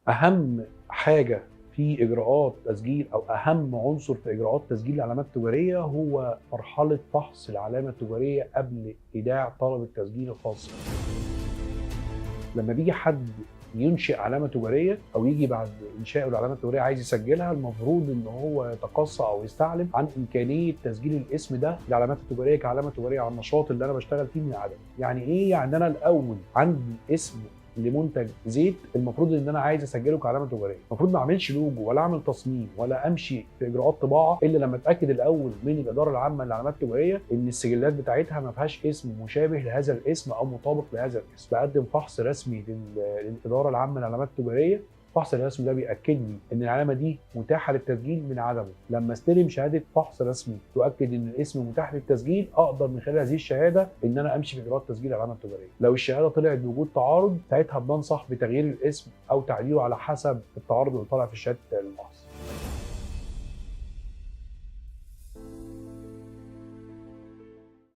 اهم حاجه في اجراءات تسجيل او اهم عنصر في اجراءات تسجيل العلامات التجاريه هو مرحله فحص العلامه التجاريه قبل ايداع طلب التسجيل الخاص. لما بيجي حد ينشئ علامه تجاريه او يجي بعد انشاء العلامه التجاريه عايز يسجلها، المفروض ان هو يتقصى او يستعلم عن امكانيه تسجيل الاسم ده العلامات التجاريه كعلامه تجاريه على النشاط اللي انا بشتغل فيه من عدم. يعني ايه؟ يعني انا الاول عندي اسم لمنتج زيت، المفروض ان انا عايز اسجله كعلامه تجاريه، المفروض ما اعملش لوجو ولا اعمل تصميم ولا امشي في اجراءات طباعه الا لما اتاكد الاول من الاداره العامه للعلامات التجاريه ان السجلات بتاعتها ما فيهاش اسم مشابه لهذا الاسم او مطابق لهذا الاسم. بقدم فحص رسمي للاداره العامه للعلامات التجاريه. الفحص الرسمي ده بيأكد لي ان العلامه دي متاحه للتسجيل من عدمه. لما استلم شهاده فحص رسمي تؤكد ان الاسم متاح للتسجيل، اقدر من خلال هذه الشهاده ان انا امشي في اجراءات تسجيل العلامه التجاريه. لو الشهاده طلعت بوجود تعارض، ساعتها بننصح بتغيير الاسم او تعديله على حسب التعارض اللي طالع في شهاده الفحص.